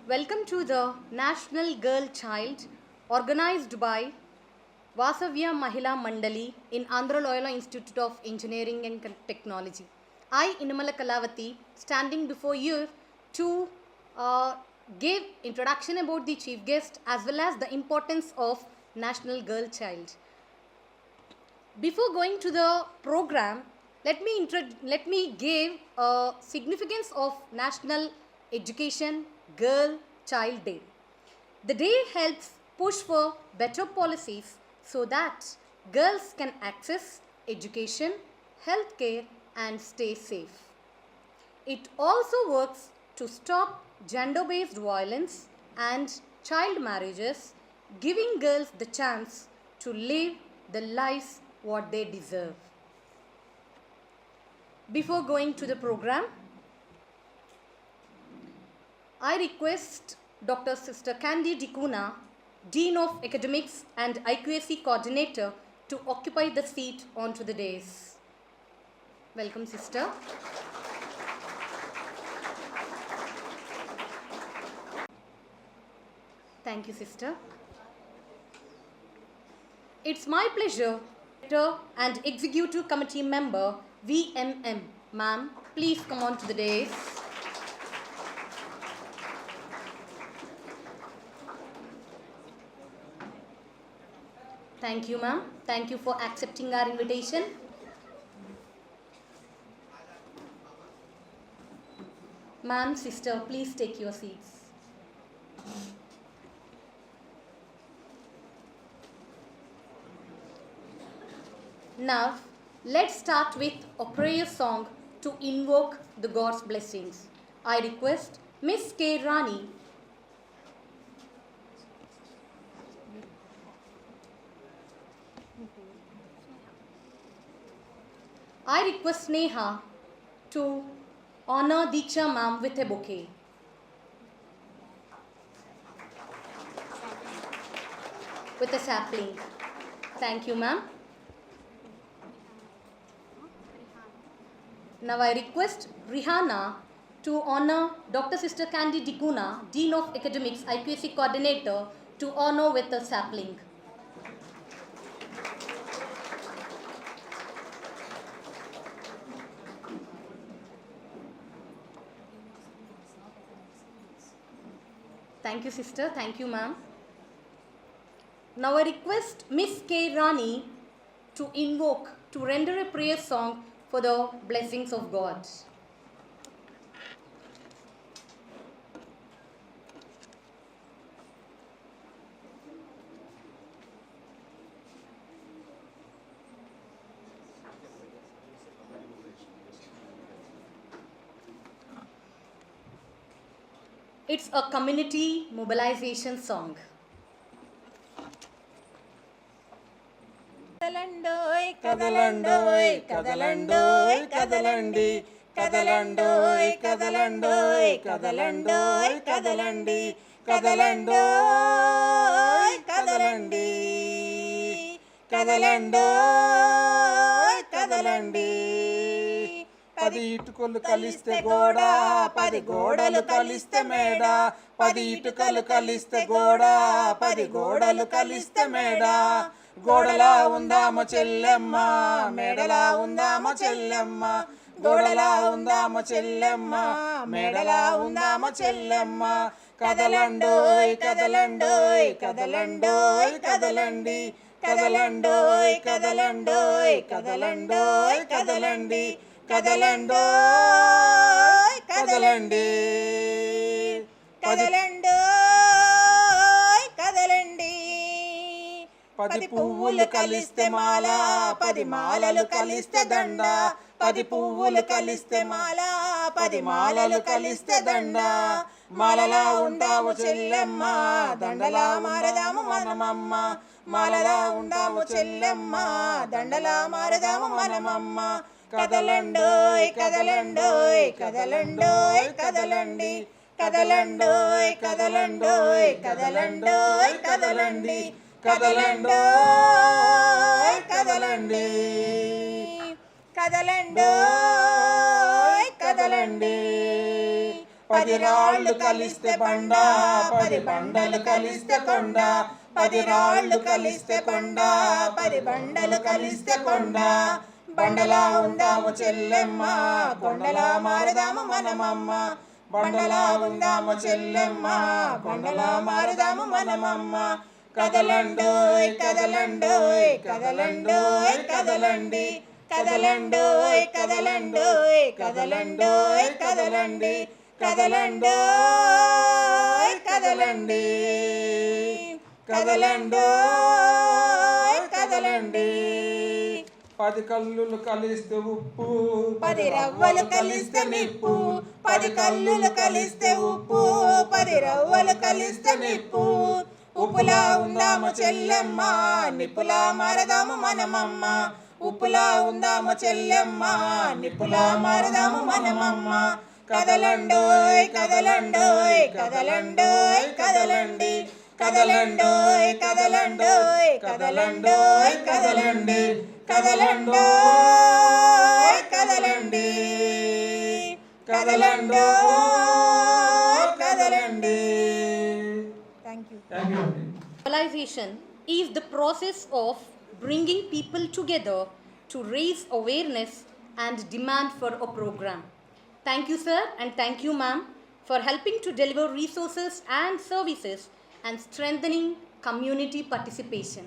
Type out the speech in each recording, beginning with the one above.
Welcome to the National Girl Child organized by Vasavya Mahila Mandali in Andhra Loyola Institute of Engineering and Technology. I, Inimala Kalavati, standing before you to give introduction about the chief guest as well as the importance of National Girl Child. Before going to the program, let me give a significance of National Education Girl Child Day. The day helps push for better policies so that girls can access education, healthcare and stay safe. It also works to stop gender-based violence and child marriages, giving girls the chance to live the lives what they deserve. Before going to the program, I request Dr. Sister Candy Dikuna, Dean of Academics and IQAC Coordinator, to occupy the seat onto the dais. Welcome, Sister. Thank you, Sister. It's my pleasure, Director and Executive Committee Member, VMM. Ma'am, please come on to the dais. Thank you, ma'am. Thank you for accepting our invitation. Ma'am, sister, please take your seats. Now, let's start with a prayer song to invoke the God's blessings. I request Miss K. Rani. I request Neha to honor Deeksha ma'am with a bouquet. With a sapling. Thank you, ma'am. Now I request Rihanna to honor Dr. Sister Candy Dikuna, Dean of Academics, IQAC Coordinator, to honor with a sapling. Thank you, sister. Thank you, ma'am. Now I request Miss K. Rani to render a prayer song for the blessings of God. It's a community mobilization song. కదలండోయ్ కదలండోయ్ కదలండోయ్ కదలండి కదలండోయ్ కదలండోయ్ కదలండోయ్ కదలండి కదలండోయ్ కదలండి కదలండోయ్ కదలండి 10 ఇటుకలు కలిస్తే గోడ 10 గోడలు కలిస్తే మేడ 10 ఇటుకలు కలిస్తే గోడ 10 గోడలు కలిస్తే మేడ గోడలా ఉందామో చెల్లెమ్మ మేడలా ఉందామో చెల్లెమ్మ గోడలా ఉందామో చెల్లెమ్మ మేడలా ఉందామో చెల్లెమ్మ కదలండోయ్ కదలండోయ్ కదలండోయ్ కదలండి కదలండోయ్ కదలండోయ్ కదలండోయ్ కదలండి కదలండోయ్ కదలండి కదలండోయ్ కదలండి 10 పువ్వులు కలిస్తే మాల 10 మాలలు కలిస్తే దండ 10 పువ్వులు కలిస్తే మాల 10 మాలలు కలిస్తే దండ మాలలా ఉందాము చెల్లెమ్మ దండలా మారదాము మనమమ్మ మాలలా ఉందాము చెల్లెమ్మ దండలా మారదాము మనమమ్మ కదలండోయ్ కదలండోయ్ కదలండోయ్ కదలండి కదలండోయ్ కదలండోయ్ కదలండోయ్ కదలండి కదలండోయ్ కదలండి కదలండోయ్ కదలండి 10 రాళ్ళు కలిస్తే బండ, 10 బండలు కలిస్తే కొండ, 10 రాళ్ళు కలిస్తే కొండ, 10 బండలు కలిస్తే కొండ. బండలా ఉందాము చెల్లెమ్మ, కొండలా మారదాము మనమమ్మ. బండలా ఉందాము చెల్లెమ్మ, కొండలా మారదాము మనమమ్మ. కదలండోయ్ కదలండోయ్ కదలండోయ్ కదలండి, కదలండోయ్ కదలండోయ్ కదలండోయ్ కదలండి, కదలండోయ్ కదలండి, కదలండోయ్ కదలండి. 10 కల్లులు కలిస్తే ఉప్పు, 10 రవ్వలు కలిస్తే నిప్పు, 10 కల్లులు కలిస్తే ఉప్పు, 10 రవ్వలు కలిస్తే నిప్పు. ఉప్పులా ఉందాము చెల్లెమ్మ, నిప్పులా మారదాము మనమమ్మ. ఉప్పులా ఉందాము చెల్లెమ్మ, నిప్పులా మారదాము మనమమ్మ. కదలండోయ్ కదలండోయ్ కదలండోయ్ కదలండి, కదలండోయ్ కదలండోయ్ కదలండోయ్ కదలండి, కదలండోయ్ కదలండి, కదలండోయ్ కదలండి. Thank you. Mobilization is the process of bringing people together to raise awareness and demand for a program. Thank you, sir, and thank you, ma'am, for helping to deliver resources and services and strengthening community participation.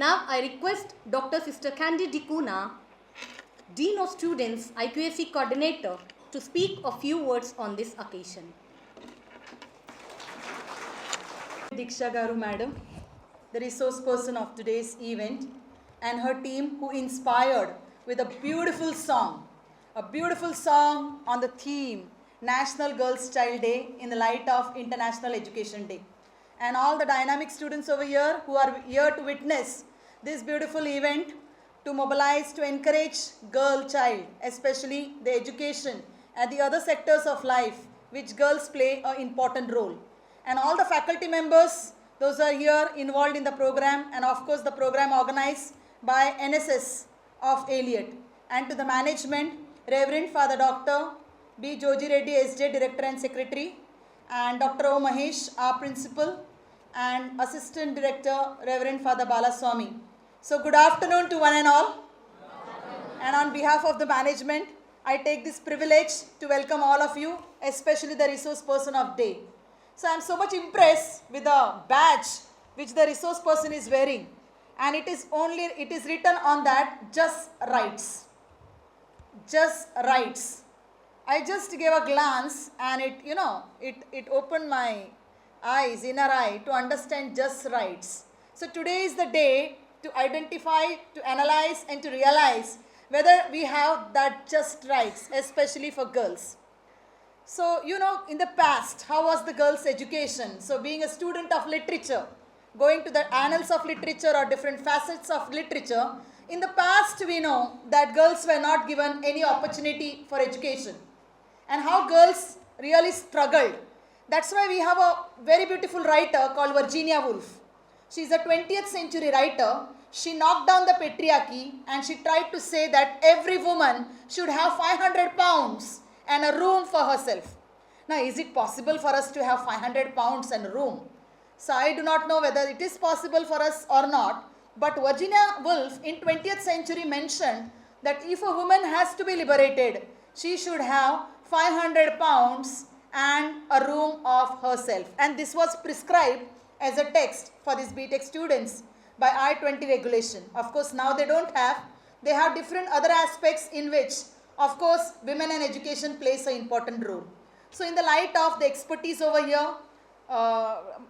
Now I request Dr. Sister Candy Dikuna, Dean of Students, IQAC Coordinator, to speak a few words on this occasion. Deeksha Garu Madam, the resource person of today's event, and her team who inspired with a beautiful song on the theme National Girls Child Day in the light of International Education Day. And all the dynamic students over here who are here to witness this beautiful event, to mobilize, to encourage girl child, especially the education and the other sectors of life which girls play an important role. And all the faculty members, those are here involved in the program, and of course the program organized by NSS of Elliot. And to the management, Reverend Father Dr. B. Joji Reddy, SJ Director and Secretary, and Dr. O. Mahesh, our Principal, and Assistant Director, Reverend Father Balaswamy. So good afternoon to one and all. And on behalf of the management, I take this privilege to welcome all of you, especially the resource person of day. So I am so much impressed with the badge which the resource person is wearing, and it is written on that, just rights. Just rights. I just gave a glance and it opened my eyes, inner eye, to understand just rights. So today is the day to identify, to analyze and to realize whether we have that just rights, especially for girls. So, in the past, how was the girls' education? So, being a student of literature, going to the annals of literature or different facets of literature, in the past we know that girls were not given any opportunity for education, and how girls really struggled. That's why we have a very beautiful writer called Virginia Woolf. She is a 20th century writer. She knocked down the patriarchy and she tried to say that every woman should have 500 pounds and a room for herself. Now, is it possible for us to have 500 pounds and a room? So, I do not know whether it is possible for us or not. But Virginia Woolf in 20th century mentioned that if a woman has to be liberated, she should have 500 pounds and a room of herself. And this was prescribed as a text for these BTech students by I-20 regulation. Of course, now they don't have. They have different other aspects in which, of course, women and education plays an important role. So in the light of the expertise over here,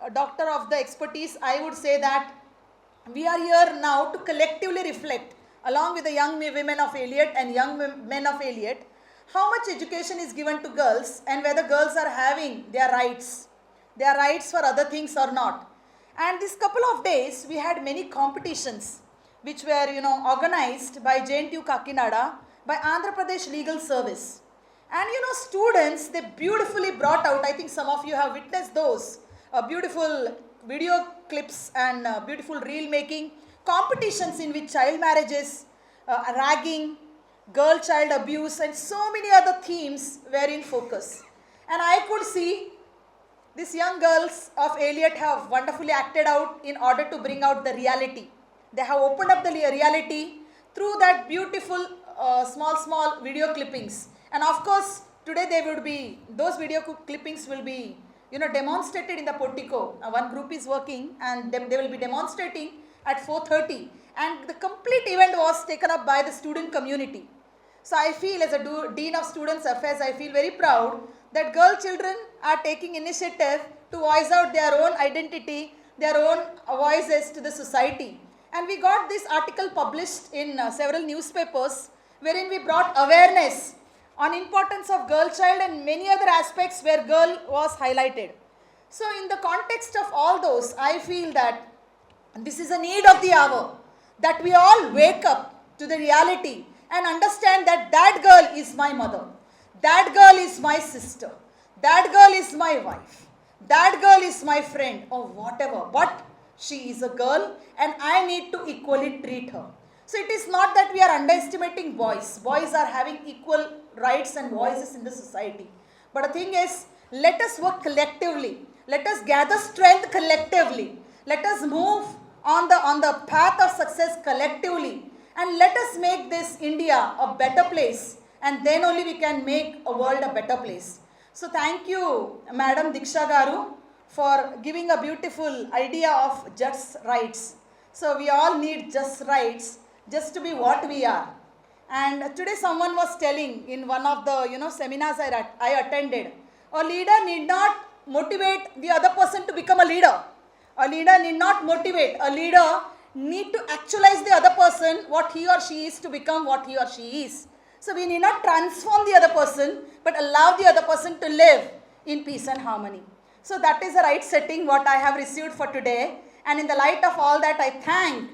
a doctor of the expertise, I would say that we are here now to collectively reflect, along with the young women of Elliot and young men of Elliot, how much education is given to girls and whether girls are having their rights for other things or not. And this couple of days, we had many competitions which were, organized by JNTU Kakinada, by Andhra Pradesh Legal Service. And students, they beautifully brought out, I think some of you have witnessed those, beautiful video clips and beautiful reel making competitions in which child marriages, ragging, girl child abuse, and so many other themes were in focus. And I could see these young girls of Elliot have wonderfully acted out in order to bring out the reality. They have opened up the reality through that beautiful small video clippings. And of course, today those video clippings will be demonstrated in the portico. One group is working and they will be demonstrating at 4:30. And the complete event was taken up by the student community. So I feel, as a Dean of Students Affairs, I feel very proud that girl children are taking initiative to voice out their own identity, their own voices to the society. And we got this article published in several newspapers, wherein we brought awareness on importance of girl child and many other aspects where girl was highlighted. So in the context of all those, I feel that this is a need of the hour, that we all wake up to the reality and understand that that girl is my mother, that girl is my sister, that girl is my wife, that girl is my friend, or whatever. But she is a girl and I need to equally treat her. So it is not that we are underestimating boys. Boys are having equal rights and voices in the society. But the thing is, let us work collectively. Let us gather strength collectively. Let us move on the path of success collectively. And let us make this India a better place. And then only we can make a world a better place. So thank you, Madam Deeksha Garu, for giving a beautiful idea of just rights. So we all need just rights just to be what we are. And today someone was telling in one of the seminars I attended, a leader need not motivate the other person to become a leader. A leader need not motivate. A leader need to actualize the other person, what he or she is, to become what he or she is. So we need not transform the other person, but allow the other person to live in peace and harmony. So that is the right setting what I have received for today. And in the light of all that, I thank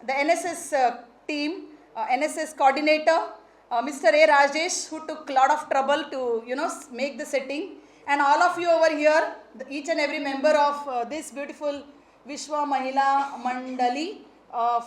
the NSS team, NSS coordinator, Mr. A. Rajesh, who took a lot of trouble to make the setting, and all of you over here, each and every member of this beautiful Vasavya Mahila Mandali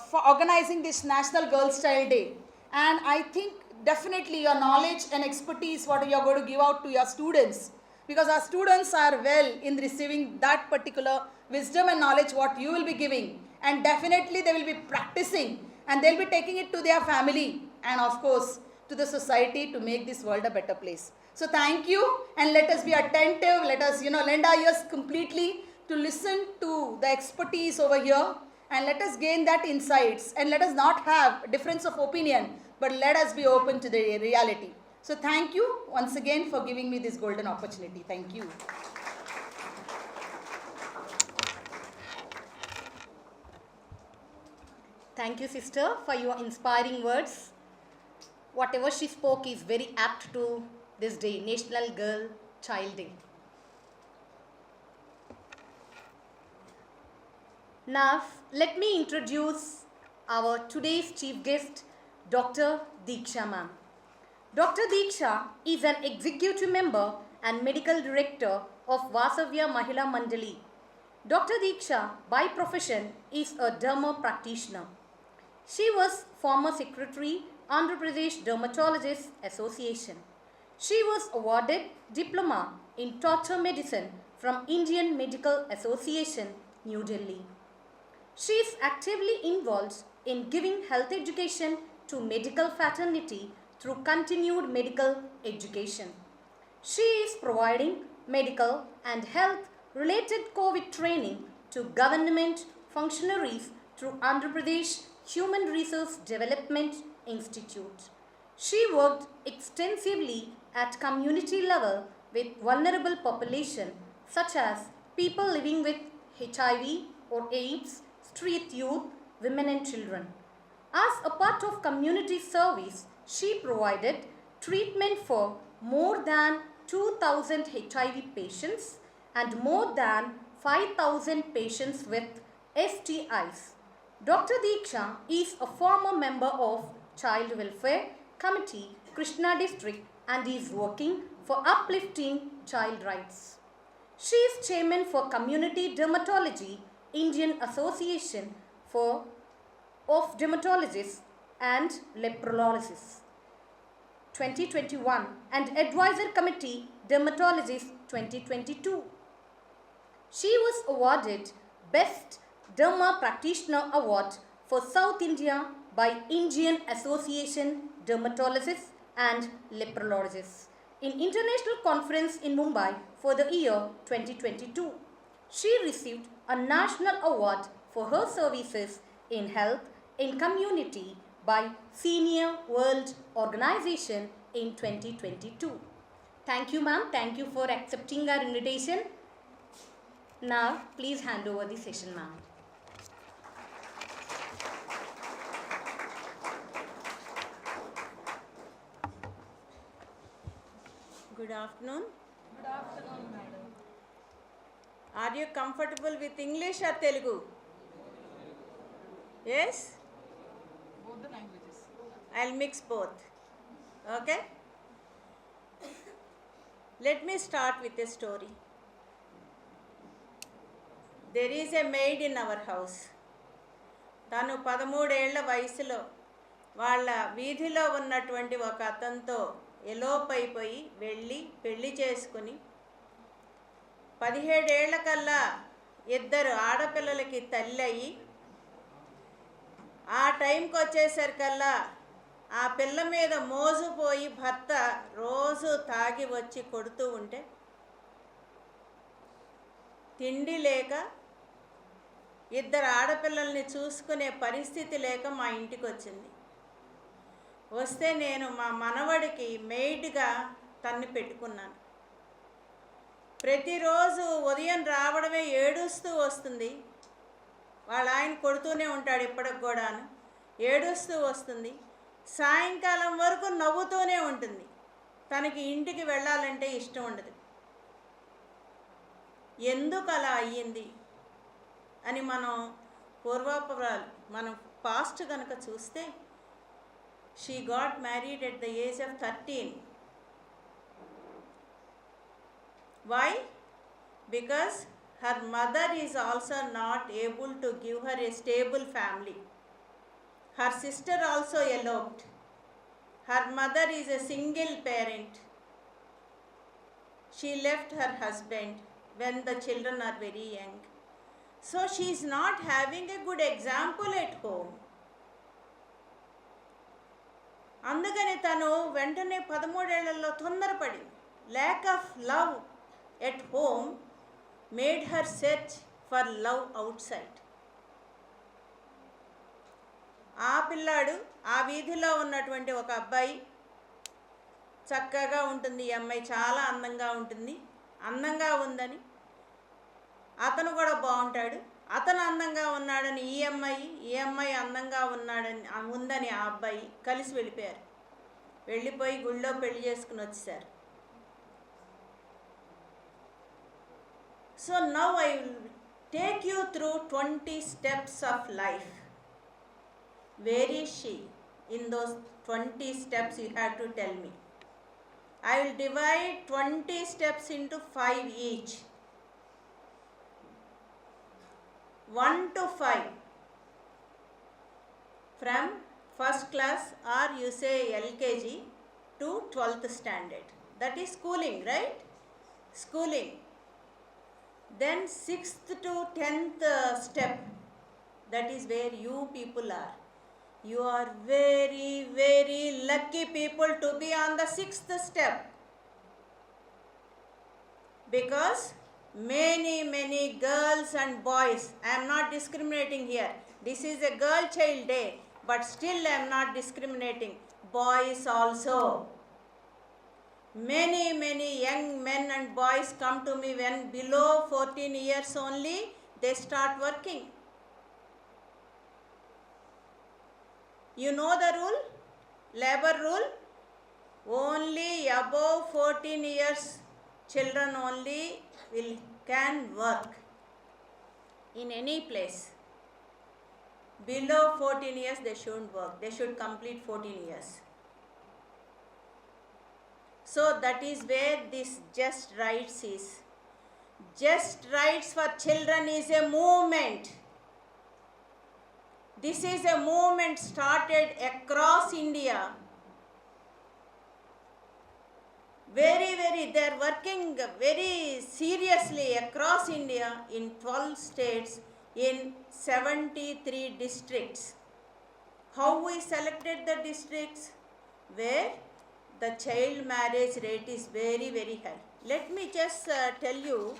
for organizing this National Girls Child Day. And I think definitely your knowledge and expertise what you are going to give out to your students, because our students are well in receiving that particular wisdom and knowledge what you will be giving, and definitely they will be practicing and they will be taking it to their family and of course to the society to make this world a better place. So thank you, and let us be attentive, let us lend our ears completely to listen to the expertise over here, and let us gain that insights, and let us not have difference of opinion, but let us be open to the reality. So thank you once again for giving me this golden opportunity. Thank you. Thank you, sister, for your inspiring words. Whatever she spoke is very apt to this day, National Girl Child Day. Now, let me introduce our today's chief guest, Dr. Deeksha ma'am. Dr. Deeksha is an executive member and medical director of Vasavya Mahila Mandali. Dr. Deeksha, by profession, is a derma practitioner. She was former secretary, Andhra Pradesh Dermatologists Association. She was awarded diploma in torture medicine from Indian Medical Association, New Delhi. She is actively involved in giving health education to medical fraternity through continued medical education. She is providing medical and health related COVID training to government functionaries through Andhra Pradesh Human Resource Development Institute. She worked extensively at community level with vulnerable population such as people living with HIV or AIDS, street youth, women and children. As a part of community service, she provided treatment for more than 2,000 HIV patients and more than 5,000 patients with STIs. Dr. Deeksha is a former member of Child Welfare Committee, Krishna District, and is working for uplifting child rights. She is chairman for Community Dermatology, Indian Association of Dermatologists and Leprologists. 2021 and Advisor Committee Dermatologist 2022. She was awarded Best Derma Practitioner Award for South India by Indian Association Dermatologists and Leprologists in International Conference in Mumbai for the year 2022. She received a national award for her services in health in community by Senior World Organization in 2022. Thank you, ma'am. Thank you for accepting our invitation. Now, please hand over the session, ma'am. Good afternoon. Good afternoon, madam. Are you comfortable with English or Telugu? Yes? Both the languages. I'll mix both. Okay? Let me start with a story. There is a maid in our house. తను 13 ఏళ్ల వయసులో వాళ్ళ వీధిలో ఉన్నటువంటి ఒక అతనితో ఎలోప్ అయిపోయి వెళ్ళి పెళ్లి చేసుకుని 17 ఏళ్ల కల్లా ఇద్దరు ఆడపిల్లలకి తల్లి అయ్యి ఆ టైంకి వచ్చేసరికల్లా ఆ పిల్ల మీద మోజుపోయి భర్త రోజు తాగి వచ్చి కొడుతూ ఉంటే తిండి లేక ఇద్దరు ఆడపిల్లల్ని చూసుకునే పరిస్థితి లేక మా ఇంటికి వచ్చింది. వస్తే నేను మా మనవడికి మెయిడ్గా తన్ని పెట్టుకున్నాను. ప్రతిరోజు ఉదయం రావడమే ఏడుస్తూ వస్తుంది. వాళ్ళ ఆయన కొడుతూనే ఉంటాడు ఇప్పటికి కూడాను. ఏడుస్తూ వస్తుంది. సాయంకాలం వరకు నవ్వుతూనే ఉంటుంది. తనకి ఇంటికి వెళ్ళాలంటే ఇష్టం ఉండదు. ఎందుకు అలా అయ్యింది అని మనం పూర్వాపరాలు మనం పాస్ట్ కనుక చూస్తే she got married at the age of 13. Why? Because her mother is also not able to give her a stable family. Her sister also eloped. Her mother is a single parent. She left her husband when the children are very young. So she is not having a good example at home. అందుకని తను వెంటనే 13 ఏళ్లలో తొందరపడి lack of love at home made her search for love out side. ఆ పిల్లాడు ఆ వీధిలో ఉన్నటువంటి ఒక అబ్బాయి చక్కగా ఉంటుంది, ఈ అమ్మాయి చాలా అందంగా ఉంటుంది, అందంగా ఉందని అతను కూడా బాగుంటాడు, అతను అందంగా ఉన్నాడని ఈ అమ్మాయి అందంగా ఉందని ఆ అబ్బాయి కలిసి వెళ్ళిపోయారు. వెళ్ళిపోయి గుళ్ళో పెళ్లి చేసుకుని వచ్చేసారు. So now I will take you through 20 steps of life. Where is she in those 20 steps? You have to tell me. I will divide 20 steps into 5 each. 1 to 5. From first class or you say LKG to 12th standard. That is schooling, right? Schooling. Then 6th to 10th step. That is where you people are. You are very, very lucky people to be on the 6th step. Because many girls and boys, I am not discriminating here. This is a girl child day, but still I am not discriminating. Boys also. Many young men and boys come to me when below 14 years only they start working. You know the rule? Labor rule? Only above 14 years children only can work in any place. Below 14 years they shouldn't work. They should complete 14 years. So that is where this just rights is. Just rights for children is a movement. This is a movement started across India. they are working very seriously across India in 12 states in 73 districts. How we selected the districts? Where the child marriage rate is very, very high. Let me just tell you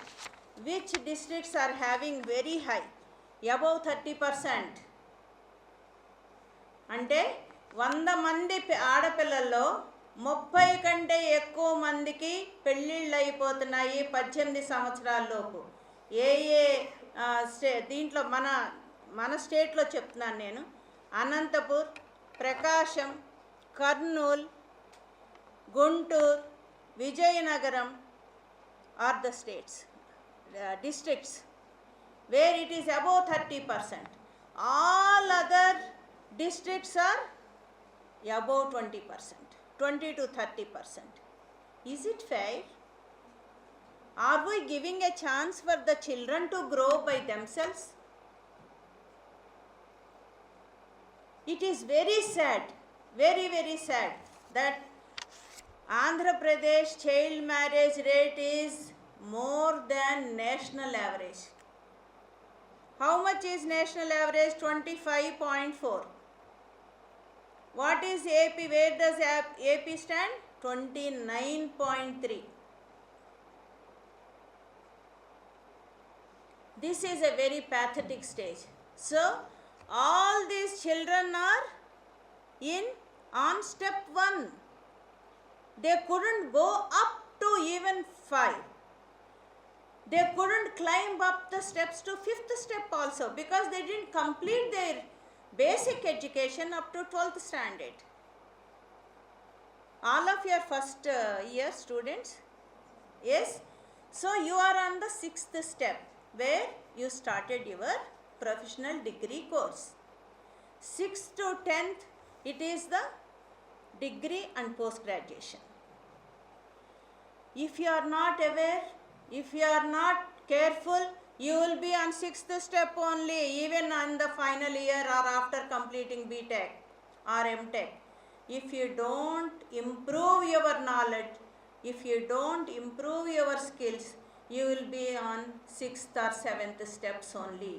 which districts are having very high, above 30%. అంటే 100 మంది ఆడపిల్లల్లో 30 కంటే ఎక్కువ మందికి పెళ్ళిళ్ళు అయిపోతున్నాయి 18 సంవత్సరాలలోపు. ఏ దీంట్లో మన స్టేట్లో చెప్తున్నాను నేను. అనంతపూర్, ప్రకాశం, Kurnool, Guntur, Vizianagaram are the states, districts where it is above 30%. All other districts are above 20%, 20 to 30%. Is it fair? Are we giving a chance for the children to grow by themselves? It is very sad, very, very sad that Andhra Pradesh child marriage rate is more than national average. How much is national average? 25.4. What is AP? Where does AP stand? 29.3. This is a very pathetic stage. So, all these children are on step 1. They couldn't go up to even 5. They couldn't climb up the steps to 5th step also because they didn't complete their basic education up to 12th standard. All of your first year students, yes? So you are on the 6th step where you started your professional degree course. 6th to 10th, it is the degree and post graduation. If you are not aware, if you are not careful, you will be on 6th step only, even on the final year or after completing BTech or MTech. If you don't improve your knowledge, if you don't improve your skills, you will be on 6th or 7th steps only.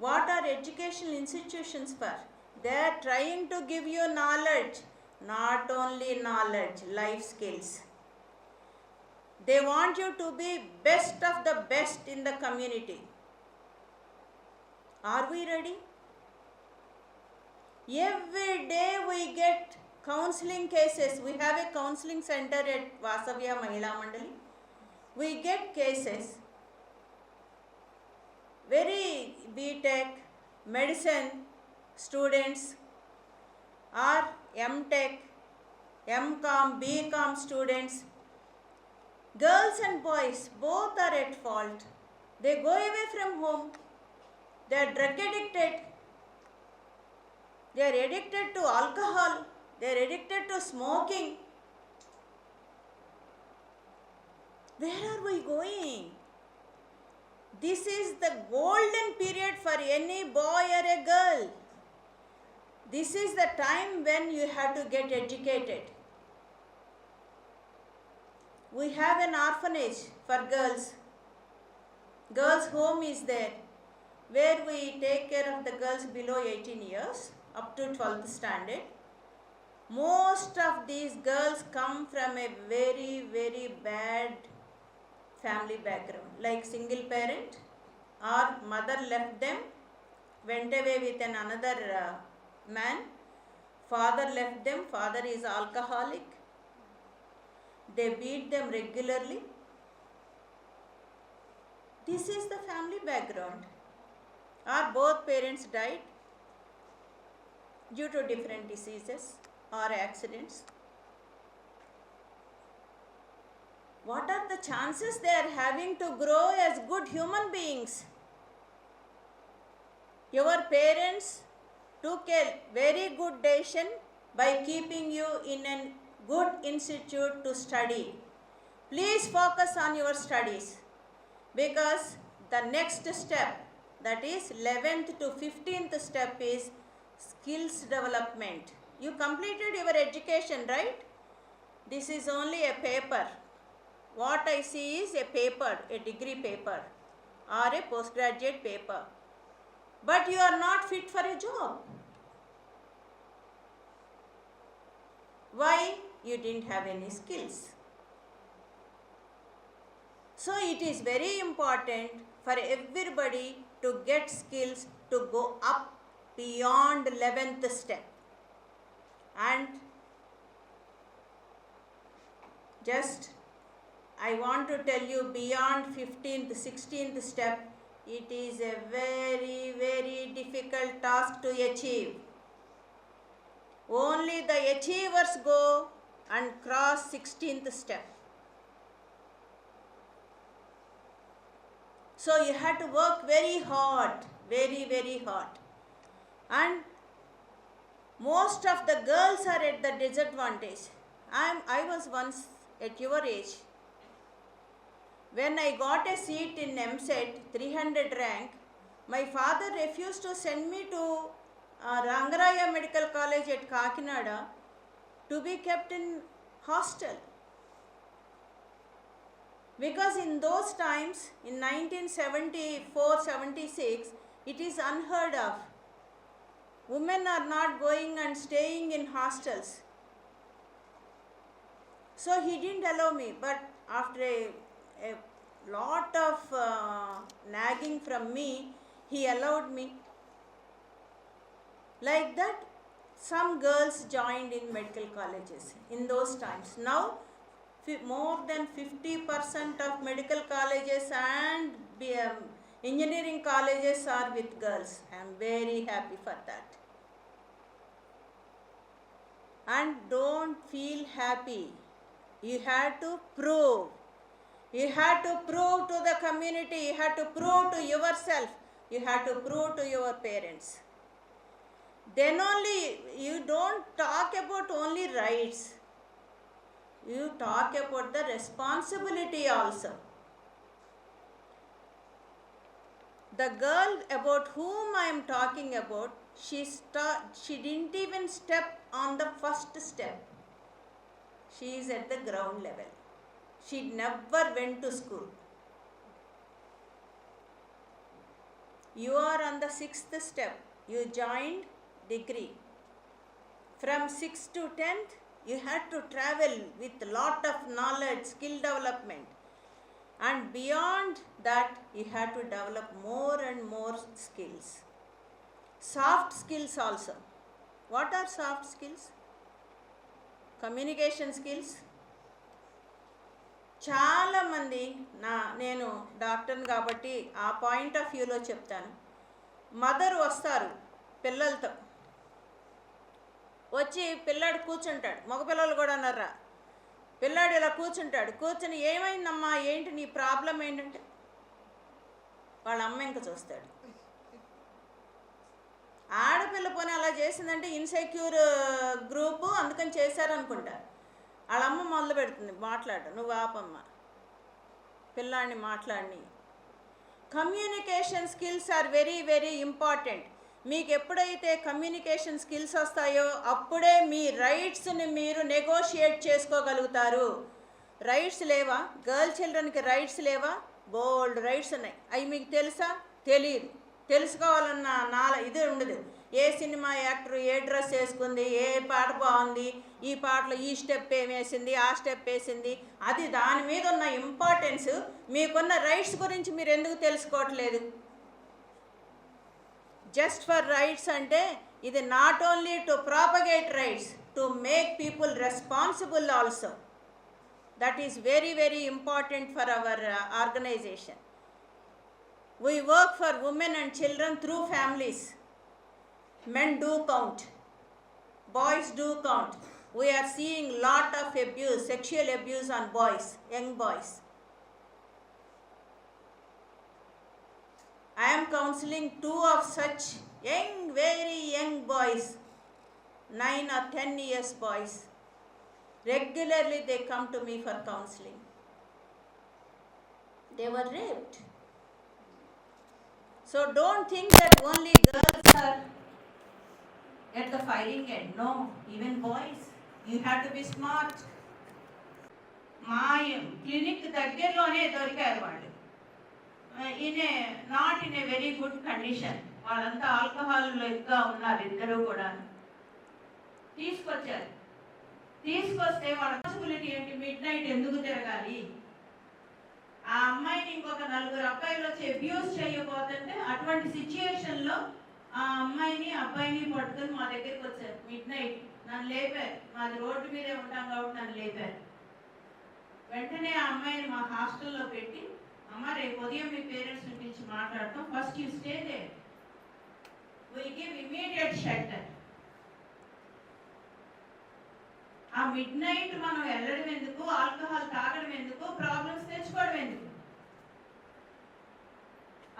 What are educational institutions for? They are trying to give you knowledge, not only knowledge, life skills. They want you to be best of the best in the community. Are we ready? Every day we get counseling cases. We have a counseling center at Vasavya Mahila Mandali. We get cases, very BTech, medicine students or MTech, MCom, BCom students. Girls and boys both are at fault. They go away from home. They are drug addicted. They are addicted to alcohol. They are addicted to smoking. Where are we going? This is the golden period for any boy or a girl. This is the time when you have to get educated. We have an orphanage for girls. Girls' home is there, where we take care of the girls below 18 years up to 12th standard. Most of these girls come from a very, very bad family background, like single parent or mother left them, went away with another man, father left them, father is alcoholic, they beat them regularly. This is the family background. Or both parents died due to different diseases or accidents. What are the chances they are having to grow as good human beings? Your parents took a very good decision by keeping you in a good institute to study. Please focus on your studies, because the next step, that is 11th to 15th step, is skills development. You completed your education, right? This is only a paper. What I see is a paper, a degree paper or a postgraduate paper. But you are not fit for a job. Why? You didn't have any skills. So it is very important for everybody to get skills to go up beyond 11th step. And just I want to tell you, beyond 15th, 16th step, it is a very, very difficult task to achieve. Only the achievers go and cross 16th step. So you have to work very hard, very, very hard. And most of the girls are at the disadvantage. I was once at your age. When I got a seat in MSET 300 rank, my father refused to send me to Rangaraya Medical College at Kakinada to be kept in hostel. Because in those times, in 1974-76, it is unheard of. Women are not going and staying in hostels. So he didn't allow me, but after a lot of nagging from me, he allowed me. Like that, some girls joined in medical colleges in those times. Now, more than 50% of medical colleges and engineering colleges are with girls. I am very happy for that. And don't feel happy. You have to prove. You have to prove to the community. You have to prove to yourself. You have to prove to your parents. Then only, you don't talk about only rights. You talk about the responsibility also. The girl about whom I am talking about, she didn't even step on the first step. She is at the ground level. She never went to school. You are on the 6th step. You joined degree. From 6th to 10th, you had to travel with a lot of knowledge, skill development. And beyond that, you had to develop more and more skills. Soft skills also. What are soft skills? Communication skills. చాలా మంది నేను డాక్టర్ని కాబట్టి ఆ point of వ్యూలో చెప్తాను. Mother వస్తారు పిల్లలతో, వచ్చి పిల్లాడు కూర్చుంటాడు. మగపిల్లలు కూడా అన్నారా, పిల్లాడు ఇలా కూర్చుంటాడు. కూర్చుని ఏమైందమ్మా, ఏంటి నీ ప్రాబ్లం ఏంటంటే వాళ్ళ అమ్మ ఇంకా చూస్తాడు. ఆడపిల్ల పోనీ అలా చేసిందంటే ఇన్సెక్యూర్ గ్రూపు అందుకని చేశారనుకుంటారు. వాళ్ళ అమ్మ మొదలు పెడుతుంది మాట్లాడటం, నువ్వు ఆపమ్మ పిల్లాడిని మాట్లాడిని. Communication skills are very very important. మీకు ఎప్పుడైతే కమ్యూనికేషన్ స్కిల్స్ వస్తాయో అప్పుడే మీ రైట్స్ని మీరు నెగోషియేట్ చేసుకోగలుగుతారు. రైట్స్ లేవా? గర్ల్ చిల్డ్రన్కి రైట్స్ లేవా? బోల్డ్ రైట్స్ ఉన్నాయి. అవి మీకు తెలుసా? తెలియదు. తెలుసుకోవాలన్న ఇది ఉండదు. ఏ సినిమా యాక్టర్ ఏ డ్రెస్ వేసుకుంది, ఏ పాట బాగుంది, ఈ పాటలో ఈ స్టెప్ ఏమేసింది, ఆ స్టెప్ వేసింది, అది దాని మీద ఉన్న ఇంపార్టెన్స్. మీకున్న రైట్స్ గురించి మీరు ఎందుకు తెలుసుకోవట్లేదు? జస్ట్ ఫర్ రైట్స్ అంటే ఇది not only to propagate rights, to make people responsible also. That is very very important for our organisation. We work for women and children through families. Men do count. Boys do count. We are seeing lot of abuse, sexual abuse on boys, young boys. I am counseling 2 of such young, very young boys, 9 or 10 years boys. Regularly they come to me for counseling. They were raped. So don't think that only girls are at the fighting end. No, even boys. You have to be smart. మా clinic దగ్గరలోనే దొరికారు వాళ్ళు. Not in a very good condition. వాళ్ళంతా ఆల్కహాల్గా ఉన్నారు ఇద్దరు కూడా. తీసుకొచ్చారు. తీసుకొస్తే వాళ్ళ పాసిబిలిటీ ఏంటి? మిడ్ నైట్ ఎందుకు తిరగాలి? ఆ అమ్మాయిని ఇంకొక 4 అబ్బాయిలు వచ్చి అబ్యూస్ చేయబోతుంటే అటువంటి సిచ్యుయేషన్లో ఆ అమ్మాయిని అబ్బాయిని పట్టుకొని మా దగ్గరికి వచ్చారు. మిడ్ నైట్ నన్ను లేపారు. మాది రోడ్డు మీదే ఉంటాం కాబట్టి నన్ను లేపారు. వెంటనే ఆ అమ్మాయిని మా హాస్టల్లో పెట్టి, అమ్మ రేపు ఉదయం మీ పేరెంట్స్ని పిలిచి మాట్లాడతాం, first you stay there, will give immediate shelter. ఆ మిడ్ నైట్ మనం వెళ్ళడం ఎందుకు, ఆల్కహాల్ తాగడం ఎందుకు, ప్రాబ్లమ్స్ తెచ్చుకోవడం ఎందుకు?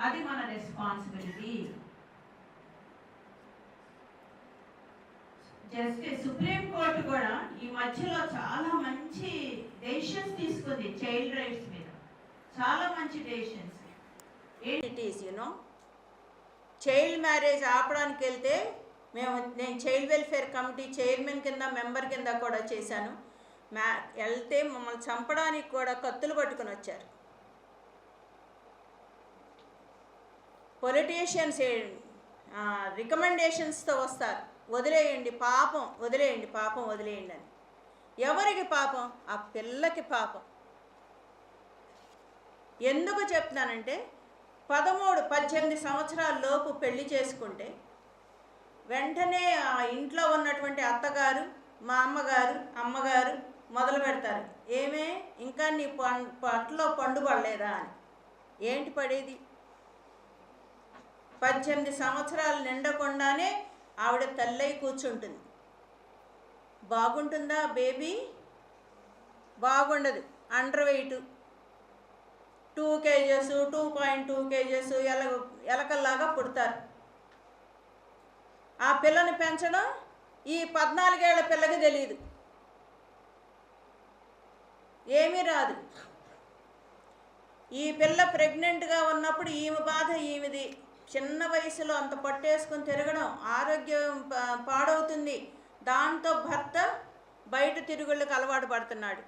అది మన రెస్పాన్సిబిలిటీ. జస్టిస్ సుప్రీం కోర్టు కూడా ఈ మధ్యలో చాలా మంచి డెసిషన్స్ తీసుకుంది చైల్డ్ రైట్స్ మీద. చాలా మంచి decisions. It is child marriage ఆపడానికి వెళ్తే నేను చైల్డ్ వెల్ఫేర్ కమిటీ చైర్మన్ కింద మెంబర్ కింద కూడా చేశాను. వెళ్తే మమ్మల్ని చంపడానికి కూడా కత్తులు పట్టుకుని వచ్చారు. పొలిటీషియన్స్ రికమెండేషన్స్తో వస్తారు, వదిలేయండి పాపం, వదిలేయండి పాపం, వదిలేయండి అని. ఎవరికి పాపం? ఆ పిల్లకి పాపం. ఎందుకు చెప్తున్నానంటే 18 సంవత్సరాల లోపు పెళ్లి చేసుకుంటే వెంటనే ఆ ఇంట్లో ఉన్నటువంటి అత్తగారు, మా అమ్మగారు మొదలు పెడతారు, ఏమే ఇంకా నీ పట్లో పండు పడలేదా అని. ఏంటి పడేది? 18 సంవత్సరాలు నిండకుండానే ఆవిడ తల్లై కూర్చుంటుంది. బాగుంటుందా బేబీ? బాగుండదు. అండర్ వెయిట్, 2 kgs 2.2 kgs ఎలకల్లాగా పుడతారు. ఆ పిల్లని పెంచడం ఈ 14 ఏళ్ల పిల్లకి తెలియదు, ఏమీ రాదు. ఈ పిల్ల ప్రెగ్నెంట్గా ఉన్నప్పుడు ఈమె బాధ ఈమెది. చిన్న వయసులో అంత పట్టేసుకొని తిరగడం, ఆరోగ్యం పాడవుతుంది. దాంతో భర్త బయట తిరుగుళ్ళకి అలవాటు పడుతున్నాడు.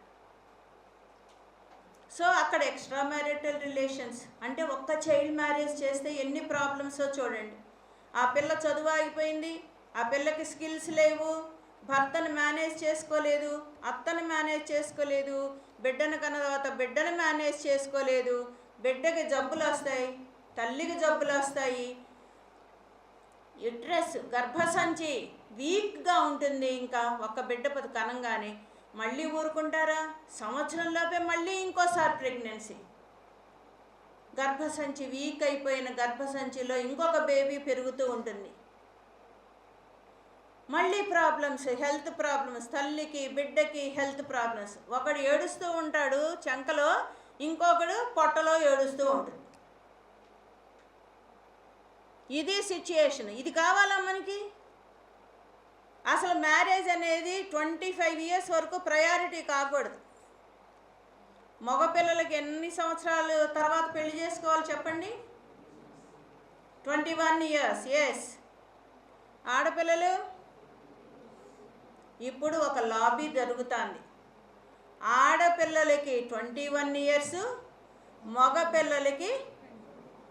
సో అక్కడ ఎక్స్ట్రా మ్యారిటల్ రిలేషన్స్ అంటే ఒక్క చైల్డ్ మ్యారేజ్ చేస్తే ఎన్ని ప్రాబ్లమ్సో చూడండి. ఆ పిల్ల చదువు ఆగిపోయింది, ఆ పిల్లకి స్కిల్స్ లేవు, భర్తను మేనేజ్ చేసుకోలేదు, అత్తను మేనేజ్ చేసుకోలేదు, బిడ్డను కన్న తర్వాత బిడ్డను మేనేజ్ చేసుకోలేదు, బిడ్డకి జబ్బులు వస్తాయి, తల్లికి జబ్బులు వస్తాయి, యుట్రస్ గర్భసంచి వీక్గా ఉంటుంది. ఇంకా ఒక్క బిడ్డ కనంగానే మళ్ళీ ఊరుకుంటారా? సంవత్సరంలోపే మళ్ళీ ఇంకోసారి ప్రెగ్నెన్సీ. గర్భసంచి వీక్ అయిపోయిన గర్భసంచిలో ఇంకొక బేబీ పెరుగుతూ ఉంటుంది. మళ్ళీ ప్రాబ్లమ్స్, హెల్త్ ప్రాబ్లమ్స్, తల్లికి బిడ్డకి హెల్త్ ప్రాబ్లమ్స్. ఒకడు ఏడుస్తూ ఉంటాడు చంకలో, ఇంకొకడు పొట్టలో ఏడుస్తూ ఉంటుంది. ఇది సిచ్యుయేషన్. ఇది కావాలా మనకి? అసలు మ్యారేజ్ అనేది 25 years వరకు ప్రయారిటీ కాకూడదు. మగపిల్లలకి ఎన్ని సంవత్సరాలు తర్వాత పెళ్లి చేసుకోవాలి చెప్పండి? 21 years. ఎస్. ఆడపిల్లలు ఇప్పుడు ఒక లాబీ జరుగుతుంది. ఆడపిల్లలకి 21 years, మగపిల్లలకి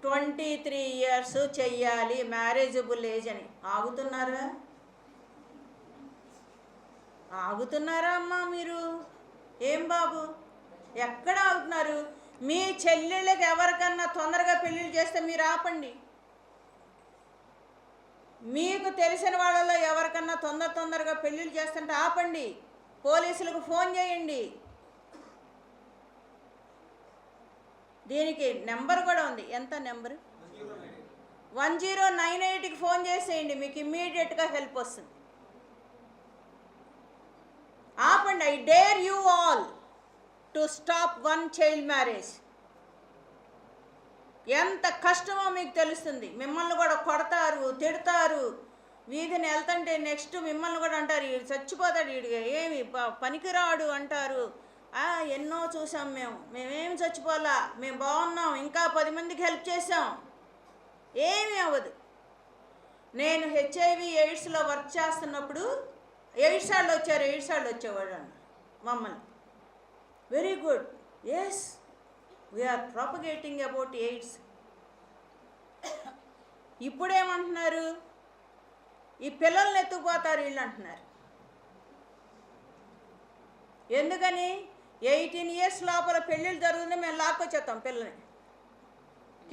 23 years చెయ్యాలి మ్యారేజబుల్ ఏజ్ అని. ఆగుతున్నారా అమ్మా మీరు? ఏం బాబు, ఎక్కడ ఆగుతున్నారు? మీ చెల్లెళ్ళకి ఎవరికన్నా తొందరగా పెళ్ళిళ్ళు చేస్తే మీరు ఆపండి. మీకు తెలిసిన వాళ్ళలో ఎవరికన్నా తొందరగా పెళ్ళిళ్ళు చేస్తుంటే ఆపండి. పోలీసులకు ఫోన్ చేయండి. దీనికి నెంబర్ కూడా ఉంది. ఎంత నెంబరు? 1098కి ఫోన్ చేసేయండి, మీకు ఇమ్మీడియట్గా హెల్ప్ వస్తుంది. ఆపండి. I dare you all to stop 1 child marriage. ఎంత కష్టమో మీకు తెలుస్తుంది. మిమ్మల్ని కూడా కొడతారు, తిడతారు. వీధిని వెళ్తుంటే నెక్స్ట్ మిమ్మల్ని కూడా అంటారు, వీడు చచ్చిపోతాడు, వీడు ఏమి పనికిరాడు అంటారు. ఎన్నో చూసాం మేమేమి చచ్చిపోలా, మేము బాగున్నాం, ఇంకా 10 మందికి హెల్ప్ చేసాం, ఏమీ అవ్వదు. నేను HIV AIDS వర్క్ చేస్తున్నప్పుడు ఎయిడ్స్ వాళ్ళు వచ్చేవాడు అన్న మమ్మల్ని. Very good. Yes, we are propagating about AIDS. ఇప్పుడేమంటున్నారు, ఈ పిల్లల్ని ఎత్తుకుపోతారు వీళ్ళు అంటున్నారు. ఎందుకని? 18 years లోపల పెళ్ళిళ్ళు జరుగుతుంది, మేము లాక్కొచ్చేస్తాం పిల్లల్ని,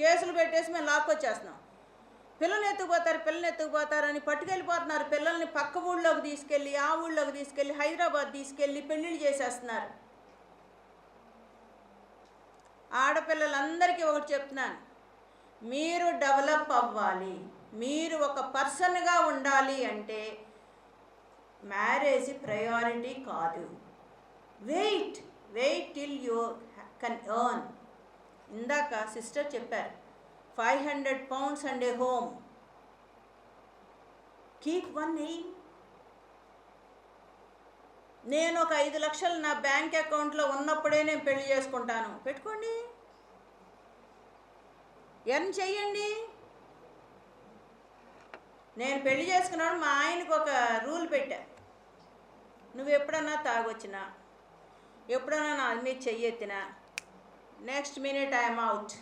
కేసులు పెట్టేసి మేము లాక్కొచ్చేస్తున్నాం. పిల్లల్ని ఎత్తుకుపోతారని పట్టుకెళ్ళిపోతున్నారు. పిల్లల్ని పక్క ఊళ్ళోకి తీసుకెళ్ళి, ఆ ఊళ్ళోకి తీసుకెళ్ళి, హైదరాబాద్ తీసుకెళ్ళి పెళ్ళిళ్ళు చేసేస్తున్నారు. ఆడపిల్లలందరికీ ఒకటి చెప్తున్నాను, మీరు డెవలప్ అవ్వాలి, మీరు ఒక పర్సన్గా ఉండాలి అంటే మ్యారేజ్ ప్రయారిటీ కాదు. Wait till you can earn. ఇందాక సిస్టర్ చెప్పారు, 500 pounds and a home. Keep one aim. నేను ఒక 5 లక్షలు నా బ్యాంక్ అకౌంట్లో ఉన్నప్పుడే నేను పెళ్లి చేసుకుంటాను. పెట్టుకోండి, ఎర్న్ చెయ్యండి. నేను పెళ్లి చేసుకున్నాడు, మా ఆయనకు ఒక రూల్ పెట్టా, నువ్వు ఎప్పుడన్నా తాగొచ్చినా, ఎప్పుడన్నా నా మీద చెయ్యెత్తినా, next minute I'm out.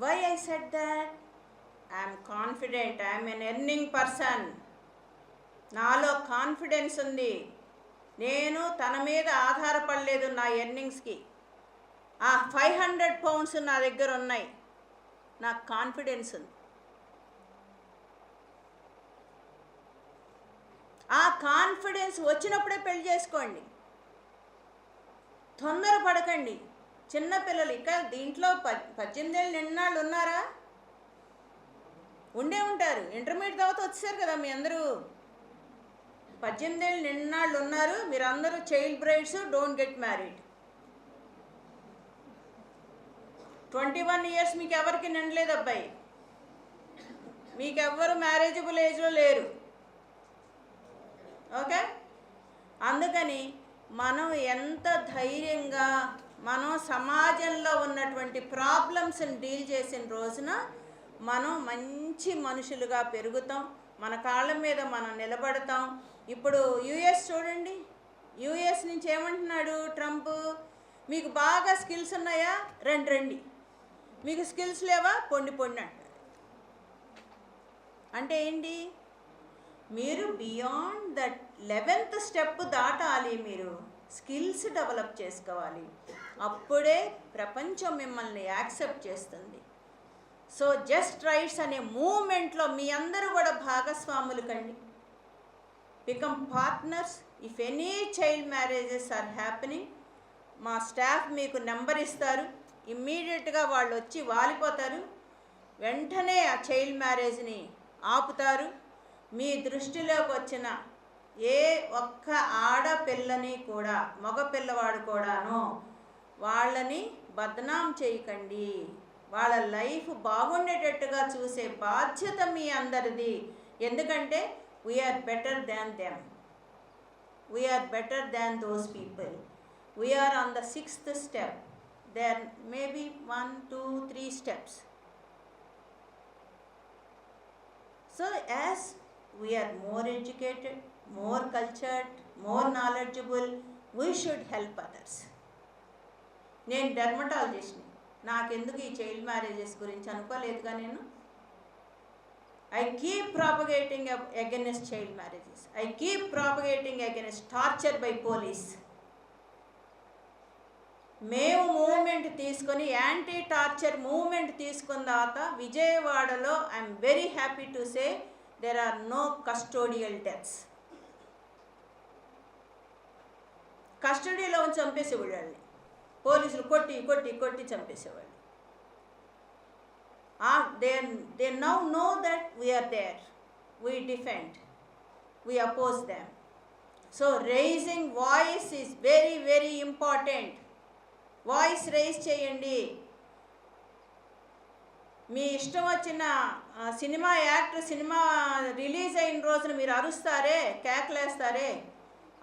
Why I said that? I'm confident, I'm an earning person. నాలో కాన్ఫిడెన్స్ ఉంది. నేను తన మీద ఆధారపడలేదు నా ఎర్నింగ్స్కి. ఆ 500 pounds నా దగ్గర ఉన్నాయి, నాకు కాన్ఫిడెన్స్ ఉంది. ఆ కాన్ఫిడెన్స్ వచ్చినప్పుడే పెళ్లి చేసుకోండి, తొందరపడకండి. చిన్నపిల్లలు ఇక దీంట్లో 18 ఏళ్ళు నిన్నాళ్ళు ఉన్నారా? ఉండే ఉంటారు. ఇంటర్మీడియట్ తర్వాత వచ్చేసారు కదా మీ అందరూ. 18 ఏళ్ళు నిన్నాళ్ళు ఉన్నారు. మీరు అందరూ child brides, don't get married. 21 years మీకు ఎవరికి నిండలేదు అబ్బాయి, మీకెవ్వరు మ్యారేజబుల్ ఏజ్లో లేరు. ఓకే, అందుకని మనం ఎంత ధైర్యంగా మనం సమాజంలో ఉన్నటువంటి ప్రాబ్లమ్స్ని డీల్ చేసిన రోజున మనం మంచి మనుషులుగా పెరుగుతాం, మన కాళ్ళ మీద మనం నిలబడతాం. ఇప్పుడు యుఎస్ చూడండి, యుఎస్ నుంచి ఏమంటున్నాడు ట్రంప్, మీకు బాగా స్కిల్స్ ఉన్నాయా రండి, మీకు స్కిల్స్ లేవా పొండి అంటారు. అంటే ఏంటి? మీరు బియాండ్ దట్ 11th step దాటాలి, మీరు స్కిల్స్ డెవలప్ చేసుకోవాలి, అప్పుడే ప్రపంచం మిమ్మల్ని యాక్సెప్ట్ చేస్తుంది. సో జస్ట్ రైట్స్ అనే మూమెంట్లో మీ అందరూ కూడా భాగస్వాములు కండి, become partners. If any child marriages are happening, మా స్టాఫ్ మీకు నెంబర్ ఇస్తారు, ఇమ్మీడియట్గా వాళ్ళు వచ్చి వాలిపోతారు, వెంటనే ఆ చైల్డ్ మ్యారేజ్ని ఆపుతారు. మీ దృష్టిలోకి వచ్చిన ఏ ఒక్క ఆడపిల్లని కూడా, మగ పిల్లవాడు కూడాను, వాళ్ళని బదనాం చేయకండి. వాళ్ళ లైఫ్ బాగుండేటట్టుగా చూసే బాధ్యత మీ అందరిది. ఎందుకంటే we are better than them, we are better than those people. We are on the 6th step. There may be 1, 2, 3 steps. So as we are more educated, more cultured, more knowledgeable, we should help others. నేను డెర్మటాలజిస్ట్ని, నాకెందుకు ఈ child marriages గురించి అనుకోలేదుగా నేను. I keep propagating against child marriages. I keep propagating against torture by police. మేము movement తీసుకొని, anti torture movement తీసుకున్న తర్వాత విజయవాడలో I'm very happy to say there are no custodial deaths. కస్టడీలో ఉంచి చంపేసేవాళ్ళు వాళ్ళని, పోలీసులు కొట్టి కొట్టి కొట్టి చంపేసేవాళ్ళు. They now know that we are there, we defend, we oppose them. So raising voice is very very important. Voice raise చేయండి. మీ ఇష్టం వచ్చిన సినిమా యాక్టర్ సినిమా రిలీజ్ అయిన రోజున మీరు అరుస్తారే, కేకలేస్తారే,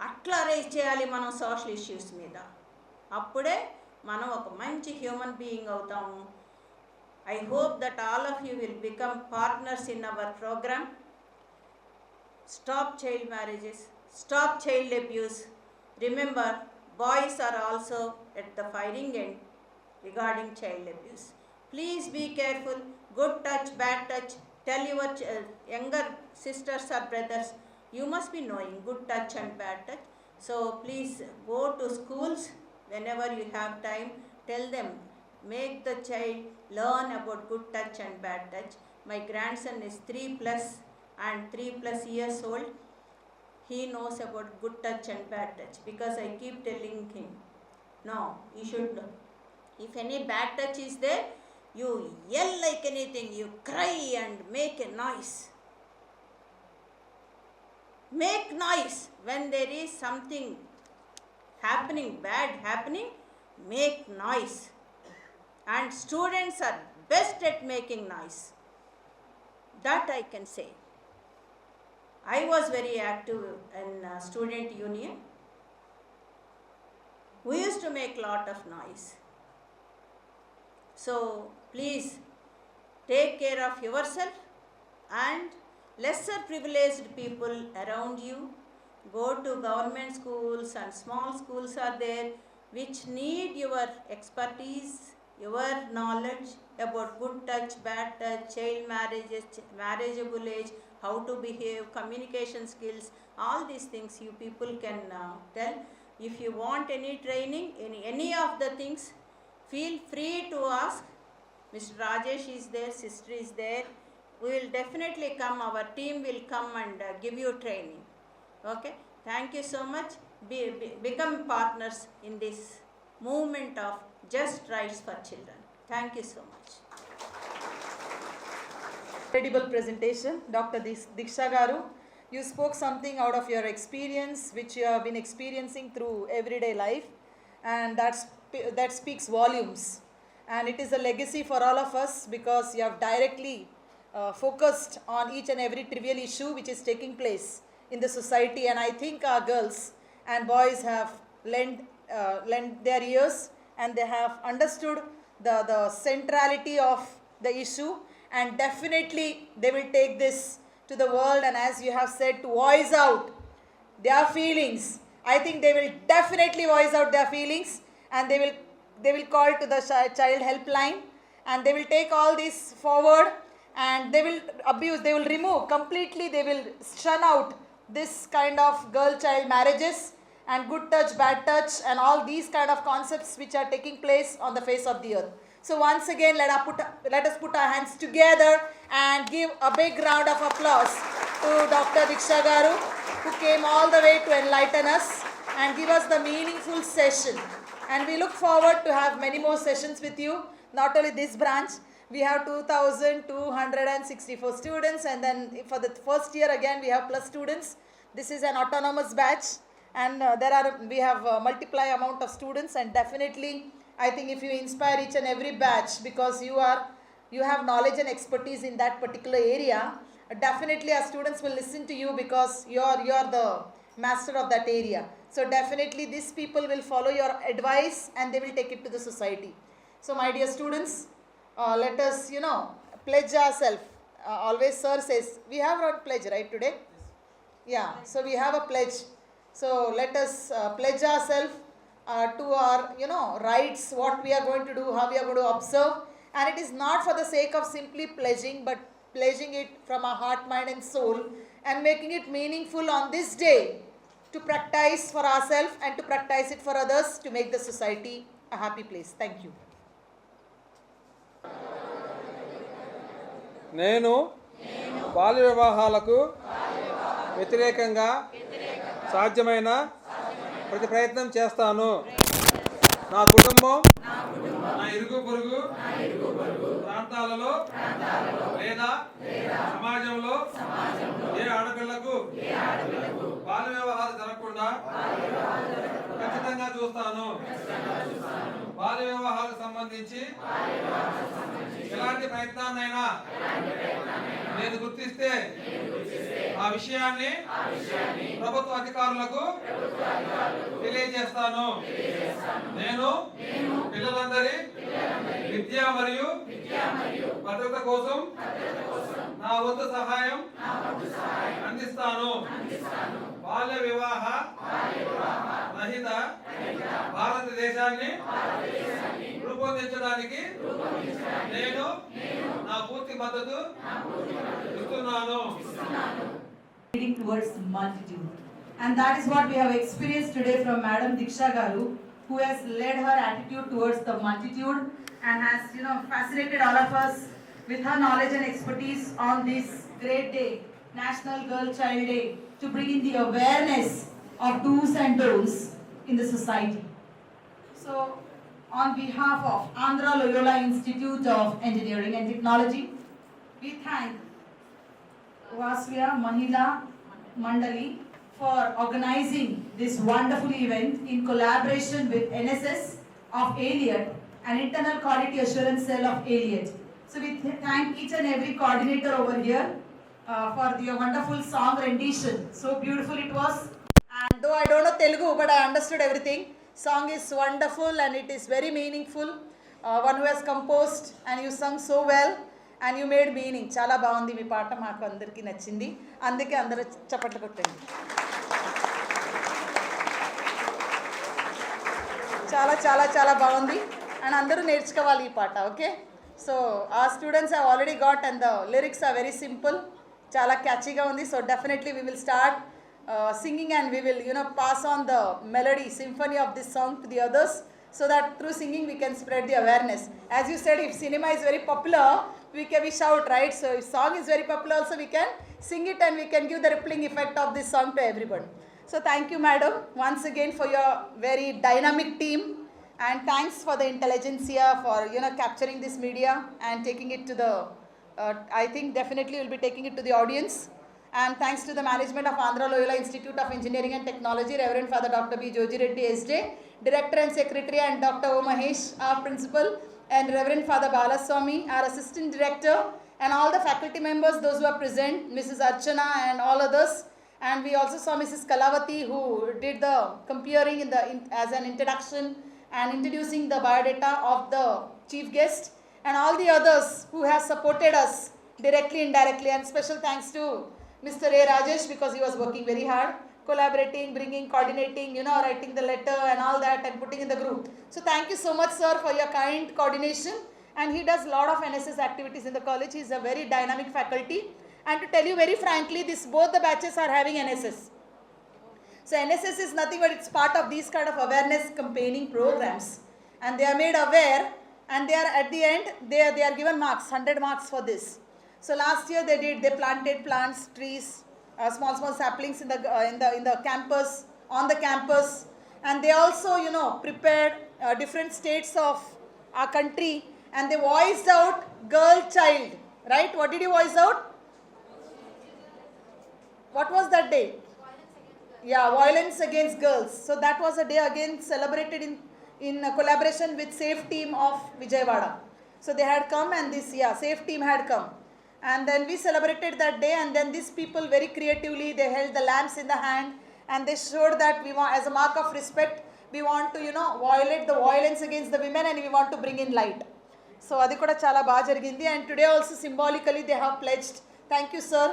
అట్లా రైజ్ చేయాలి మనం సోషల్ ఇష్యూస్ మీద. అప్పుడే మనం ఒక మంచి హ్యూమన్ బీయింగ్ అవుతాము. I hope that all of you will become partners in our programme. Stop child marriages, stop child abuse. Remember, boys are also at the firing end regarding child abuse. Please be careful. Good touch, bad touch. Tell your younger sisters or brothers, you must be knowing good touch and bad touch. So please go to schools whenever you have time. Tell them, make the child learn about good touch and bad touch. My grandson is 3+ and 3+ years old. He knows about good touch and bad touch because I keep telling him, no, you should know. If any bad touch is there, you yell like anything, you cry and make a noise. Make noise when there is something happening, bad happening, make noise. And students are best at making noise. That I can say. I was very active in student union. We used to make lot of noise. So please take care of yourself and lesser privileged people around you. Go to government schools and small schools are there which need your expertise, your knowledge about good touch, bad touch, child marriages, marriageable age, how to behave, communication skills, all these things you people can tell. If you want any training in any of the things, feel free to ask. Mr. Rajesh is there, sister is there. We will definitely come, our team will come and give you training. Okay, thank you so much. Become partners in this movement of just rights for children. Thank you so much. Incredible presentation, Dr. Deeksha Garu. You spoke something out of your experience, which you have been experiencing through everyday life, and that speaks volumes. And it is a legacy for all of us because you have directly focused on each and every trivial issue which is taking place in the society. And I think our girls and boys have lent their ears and they have understood the centrality of the issue, and definitely they will take this to the world, and as you have said, to voice out their feelings. I think they will definitely voice out their feelings, and they will call to the child helpline, and they will take all this forward, and they will remove completely, they will shun out this kind of girl-child marriages and good touch, bad touch, and all these kind of concepts which are taking place on the face of the earth. So once again, let us put our hands together and give a big round of applause to Dr. Deeksha Garu, who came all the way to enlighten us and give us the meaningful session. And we look forward to have many more sessions with you. Not only this branch, we have 2,264 students, and then for the first year again we have plus students. This is an autonomous batch, and we have multiply amount of students, and definitely I think if you inspire each and every batch, because you have knowledge and expertise in that particular area, definitely our students will listen to you because you are the master of that area. So definitely these people will follow your advice and they will take it to the society. So my dear students, let us pledge ourselves. Always sir says we have a pledge, right, today? Yeah, so we have a pledge. So let us pledge ourselves to our rights, what we are going to do, how we are going to observe. And it is not for the sake of simply pledging, but pledging it from our heart, mind and soul, and making it meaningful on this day to practice for ourselves and to practice it for others, to make the society a happy place. Thank you. నేను బాల్య వివాహాలకు వ్యతిరేకంగా సాధ్యమైన ప్రతి ప్రయత్నం చేస్తాను. నా కుటుంబం, నా ఇరుగు పొరుగు ప్రాంతాలలో లేదా సమాజంలో ఏ ఆడపిల్లకు బాల్య వివాహాలు జరగకుండా ఖచ్చితంగా చూస్తాను. బాల్య వివాహాలకు సంబంధించి ఎలాంటి ప్రయత్నాన్నైనా నేను గుర్తిస్తే ఆ విషయాన్ని ప్రభుత్వ అధికారులకు తెలియజేస్తాను. నేను పిల్లలందరి విద్య మరియు భద్రత కోసం నా వంతు సహాయం అందిస్తాను. బాల్య వివాహ రహిత భారతదేశాన్ని రూపొందించడానికి నేను నా పూర్తి మద్దతు ఇస్తున్నాను. Leading towards multitude. And that is what we have experienced today from Madam Deeksha Garu, who has led her attitude towards the multitude and has, fascinated all of us with her knowledge and expertise on this great day, National Girl Child Day, to bring in the awareness of do's and don'ts in the society. So, on behalf of Andhra Loyola Institute of Engineering and Technology, we thank Vasavya Mahila Mandali for organizing this wonderful event in collaboration with NSS of Elliot and Internal Quality Assurance Cell of Elliot. So we thank each and every coordinator over here for your wonderful song rendition. So beautiful it was. And though I don't know Telugu, but I understood everything. Song is wonderful and it is very meaningful. One who has composed and you sung so well. And you made meaning. చాలా బాగుంది మీ పాట, మాకు అందరికీ నచ్చింది. అందుకే అందరూ చప్పట్లు కొట్టండి. చాలా చాలా చాలా బాగుంది అండ్ అందరూ నేర్చుకోవాలి ఈ పాట. Okay, so uh students have already got and the lyrics are very simple, చాలా క్యాచీగా ఉంది. So definitely we will start singing and we will pass on the melody symphony of this song to the others, so that through singing we can spread the awareness. As you said, if cinema is very popular, we shout, right? So if song is very popular also, we can sing it and we can give the rippling effect of this song to everyone. So thank you, madam, once again for your very dynamic team, and thanks for the intelligentsia for capturing this media and taking it to the I think definitely will be taking it to the audience. And thanks to the management of Andhra Loyola Institute of Engineering and Technology, Reverend Father Dr. B. Joji Reddy SJ, Director and Secretary, and Dr. O. Mahesh, our Principal, and Reverend Father Balaswamy, our Assistant Director, and all the faculty members, those who are present, Mrs. Archana and all others. And we also saw Mrs. Kalavati, who did the comparing as an introduction and introducing the biodata of the chief guest, and all the others who have supported us directly, indirectly. And special thanks to Mr. A. Rajesh, because he was working very hard, collaborating, bringing, coordinating, writing the letter and all that and putting in the group. So thank you so much, sir, for your kind coordination. And he does a lot of NSS activities in the college. He is a very dynamic faculty. And to tell you very frankly, both the batches are having NSS. So NSS is nothing but it's part of these kind of awareness campaigning programs. And they are made aware, and they are at the end, they are given marks, 100 marks for this. So last year they planted plants, trees, small saplings in the campus, on the campus, and they also prepared different states of our country, and they voiced out girl child, right? What did you voice out? What was that day? Yeah, violence against girls. So that was a day again celebrated in collaboration with Safe Team of Vijayawada. So they had come, and this Safe Team had come. And then we celebrated that day, and then these people very creatively, they held the lamps in the hand, and they showed that we want, as a mark of respect, we want to violate the violence against the women, and we want to bring in light. So adi kuda chala baa jarigindi, and today also symbolically they have pledged. Thank you, sir,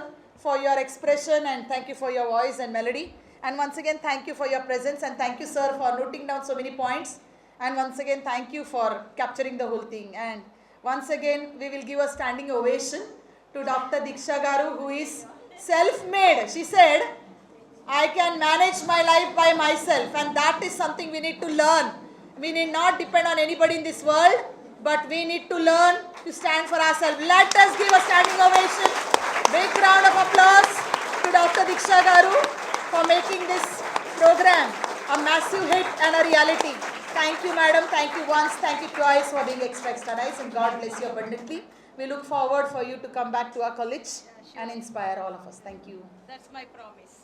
for your expression, and thank you for your voice and melody. And once again, thank you for your presence, and thank you, sir, for noting down so many points. And once again, thank you for capturing the whole thing. And once again, we will give a standing ovation to Dr. Deeksha Garu, who is self-made. She said, I can manage my life by myself, and that is something we need to learn. We need not depend on anybody in this world, but we need to learn to stand for ourselves. Let us give a standing ovation. Big round of applause to Dr. Deeksha Garu for making this program a massive hit and a reality. Thank you, madam. Thank you once. Thank you twice for being extra nice, and God bless you abundantly. We look forward for you to come back to our college and inspire all of us. Thank you. That's my promise.